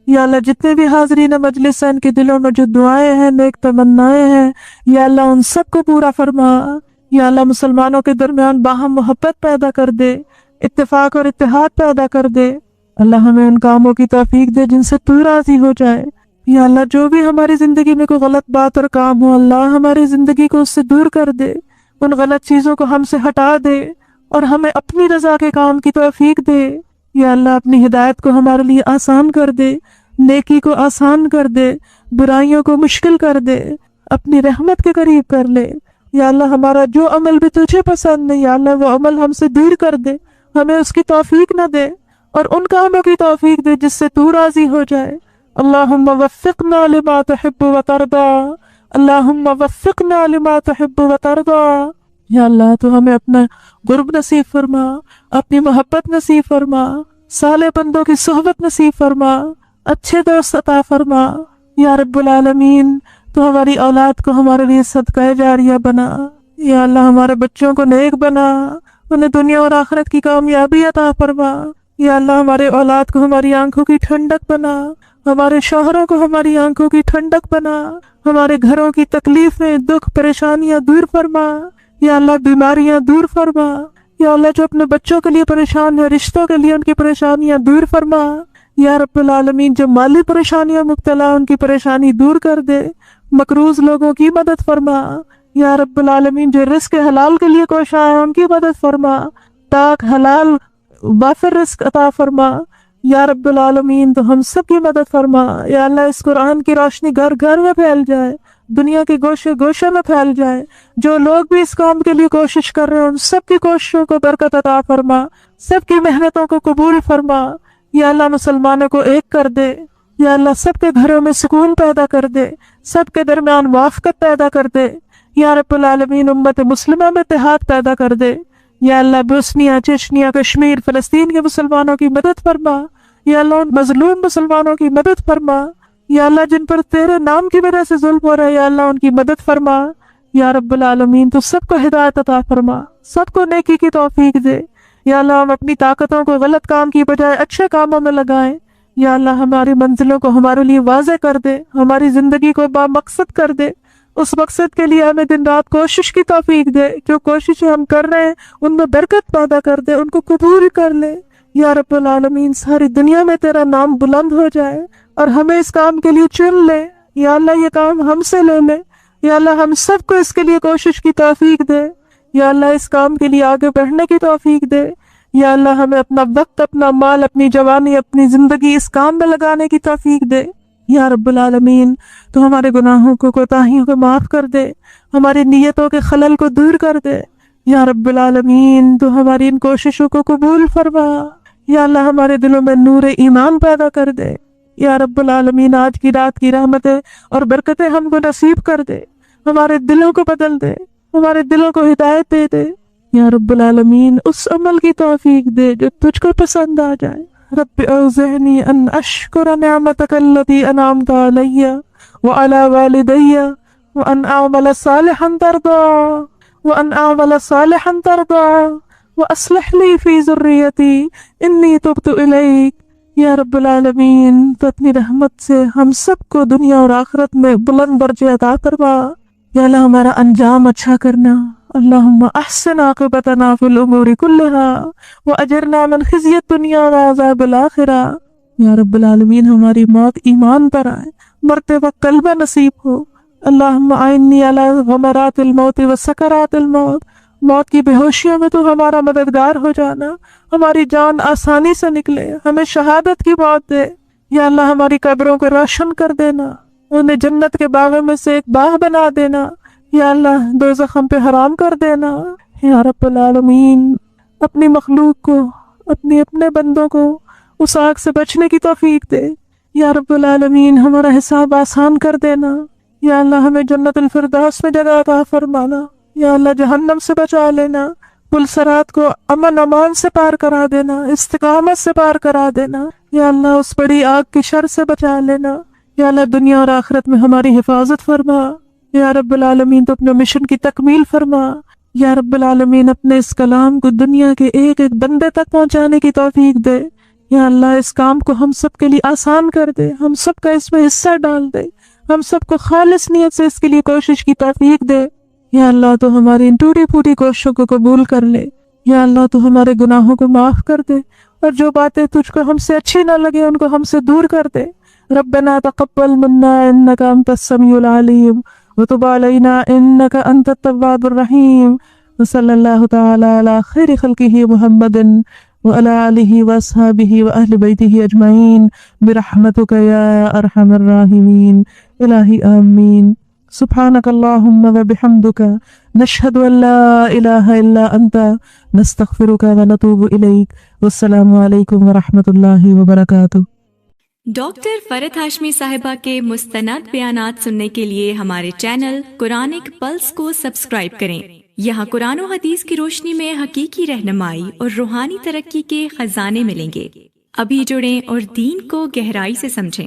یا اللہ جتنے بھی حاضرین مجلس ہیں ان کے دلوں میں جو دعائیں ہیں، نیک تمنائیں ہیں، یا اللہ ان سب کو پورا فرما۔ یا اللہ مسلمانوں کے درمیان باہم محبت پیدا کر دے، اتفاق اور اتحاد پیدا کر دے۔ اللہ ہمیں ان کاموں کی توفیق دے جن سے تو راضی ہو جائے۔ یا اللہ جو بھی ہماری زندگی میں کوئی غلط بات اور کام ہو، اللہ ہماری زندگی کو اس سے دور کر دے، ان غلط چیزوں کو ہم سے ہٹا دے اور ہمیں اپنی رضا کے کام کی توفیق دے۔ یا اللہ اپنی ہدایت کو ہمارے لیے آسان کر دے، نیکی کو آسان کر دے، برائیوں کو مشکل کر دے، اپنی رحمت کے قریب کر لے۔ یا اللہ ہمارا جو عمل بھی تجھے پسند نہیں، یا اللہ وہ عمل ہم سے دور کر دے، ہمیں اس کی توفیق نہ دے، اور ان کاموں کی توفیق دے جس سے تو راضی ہو جائے۔ اللہم وفقنا لما تحب وترضى، اللہم وفقنا لما تحب وترضى۔ یا اللہ تو ہمیں اپنا قرب نصیب فرما، اپنی محبت نصیب فرما، صالح بندوں کی صحبت نصیب فرما، اچھے دوست عطا فرما۔ یا رب العالمین تو ہماری اولاد کو ہمارے لیے صدقہ جاریہ بنا، یا اللہ ہمارے بچوں کو نیک بنا، انہیں دنیا اور آخرت کی کامیابی عطا فرما، یا اللہ ہمارے اولاد کو ہماری آنکھوں کی ٹھنڈک بنا، ہمارے شوہروں کو ہماری آنکھوں کی ٹھنڈک بنا، ہمارے گھروں کی تکلیفیں، دکھ، پریشانیاں دور فرما، یا اللہ بیماریاں دور فرما، یا اللہ جو اپنے بچوں کے لیے پریشان ہے، رشتوں کے لیے ان کی پریشانیاں دور فرما، یا رب العالمین جو مالی پریشانیاں مبتلا ان کی پریشانی دور کر دے، مقروض لوگوں کی مدد فرما، یا رب العالمین جو رزق حلال کے لیے کوشاں ہیں ان کی مدد فرما، پاک حلال وافر رزق عطا فرما، یا رب العالمین تو ہم سب کی مدد فرما، یا اللہ اس قرآن کی روشنی گھر گھر میں پھیل جائے، دنیا کے گوشے گوشے میں پھیل جائے، جو لوگ بھی اس کام کے لیے کوشش کر رہے ہیں ان سب کی کوششوں کو برکت عطا فرما، سب کی محنتوں کو قبول فرما، یا اللہ مسلمانوں کو ایک کر دے، یا اللہ سب کے گھروں میں سکون پیدا کر دے، سب کے درمیان موافقت پیدا کر دے، یا رب العالمین امت مسلمہ میں اتحاد پیدا کر دے، یا اللہ بوسنیا، چچنیا، کشمیر، فلسطین کے مسلمانوں کی مدد فرما، یا اللہ ان مظلوم مسلمانوں کی مدد فرما، یا اللہ جن پر تیرے نام کی وجہ سے ظلم ہو رہا ہے یا اللہ ان کی مدد فرما، یا رب العالمین تو سب کو ہدایت عطا فرما، سب کو نیکی کی توفیق دے، یا اللہ ہم اپنی طاقتوں کو غلط کام کی بجائے اچھے کاموں میں لگائیں، یا اللہ ہماری منزلوں کو ہمارے لیے واضح کر دے، ہماری زندگی کو با مقصد کر دے، اس مقصد کے لیے ہمیں دن رات کوشش کی توفیق دے، جو کوششیں ہم کر رہے ہیں ان میں برکت پیدا کر دے، ان کو قبول کر لے، یا رب العالمین ساری دنیا میں تیرا نام بلند ہو جائے اور ہمیں اس کام کے لیے چن لے، یا اللہ یہ کام ہم سے لے لے، یا اللہ ہم سب کو اس کے لیے کوشش کی توفیق دے، یا اللہ اس کام کے لیے آگے بڑھنے کی توفیق دے، یا اللہ ہمیں اپنا وقت، اپنا مال، اپنی جوانی، اپنی زندگی اس کام میں لگانے کی توفیق دے، یا رب العالمین تو ہمارے گناہوں کو، کوتاہیوں کو معاف کر دے، ہماری نیتوں کے خلل کو دور کر دے، یا رب العالمین تو ہماری ان کوششوں کو قبول فرما، یا اللہ ہمارے دلوں میں نور ایمان پیدا کر دے، یا رب العالمین آج کی رات کی رحمتیں اور برکتیں ہم کو نصیب کر دے، ہمارے دلوں کو بدل دے، ہمارے دلوں کو ہدایت دے دے، یا رب العالمین اس عمل کی توفیق دے جو تجھ کو پسند آ جائے۔ رب اوزعنی ان اشکر نعمتک التی انعمت علی وعلی والدی وان اعمل صالحا ترضى واصلح لی فی ذریتی انی تبت الیک۔ یا رب العالمین تو اپنی رحمت سے ہم سب کو دنیا اور آخرت میں بلند درجے عطا فرما، یا اللہ ہمارا انجام اچھا کرنا، اللہم احسن عاقبتنا فی الامور کلہا واجرنا من خزی الدنیا وعذاب الآخرہ۔ یا رب العالمین ہماری موت ایمان پر آئے، مرتے وقت کلمہ نصیب ہو، اللہم اعنی علی غمرات الموت وسکرات الموت، موت کی بے ہوشیوں میں تو ہمارا مددگار ہو جانا، ہماری جان آسانی سے نکلے، ہمیں شہادت کی موت دے، یا اللہ ہماری قبروں کو روشن کر دینا، انہیں جنت کے باغوں میں سے ایک باغ بنا دینا، یا اللہ دوزخ ہم پہ حرام کر دینا۔ یا رب العالمین اپنی مخلوق کو، اپنے بندوں کو اس آگ سے بچنے کی توفیق دے، یا رب العالمین ہمارا حساب آسان کر دینا، یا اللہ ہمیں جنت الفردوس میں جگہ عطا فرمانا، یا اللہ جہنم سے بچا لینا، پل صراط کو امن امان سے پار کرا دینا، استقامت سے پار کرا دینا، یا اللہ اس بڑی آگ کی شر سے بچا لینا، یا اللہ دنیا اور آخرت میں ہماری حفاظت فرما، یا رب العالمین تو اپنے مشن کی تکمیل فرما، یا رب العالمین اپنے اس کلام کو دنیا کے ایک ایک بندے تک پہنچانے کی توفیق دے، یا اللہ اس کام کو ہم سب کے لیے آسان کر دے، ہم سب کا اس میں حصہ ڈال دے، ہم سب کو خالص نیت سے اس کے لیے کوشش کی توفیق دے، یا اللہ تو ہماری ان ٹوٹی پھوٹی کوششوں کو قبول کر لے، یا اللہ تو ہمارے گناہوں کو معاف کر دے، اور جو باتیں تجھ کو ہم سے اچھی نہ لگے ان کو ہم سے دور کر دے۔ ربنا تقبل منا انک انت السمیع العلیم وتب علینا انک انت التواب الرحیم، وصلی اللہ تعالی علی خیر خلقہ محمد وعلی آلہ واصحابہ واہل بیتہ اجمعین برحمتک یا ارحم الراحمین، الہی آمین۔ سبحانک اللہم وبحمدک نشہد ان لا الہ الا انت نستغفرک ونتوب الیک، والسلام علیکم ورحمۃ اللہ وبرکاتہ۔ ڈاکٹر فرحت ہاشمی صاحبہ کے مستند بیانات سننے کے لیے ہمارے چینل قرآنک پلس کو سبسکرائب کریں۔ یہاں قرآن و حدیث کی روشنی میں حقیقی رہنمائی اور روحانی ترقی کے خزانے ملیں گے۔ ابھی جڑیں اور دین کو گہرائی سے سمجھیں۔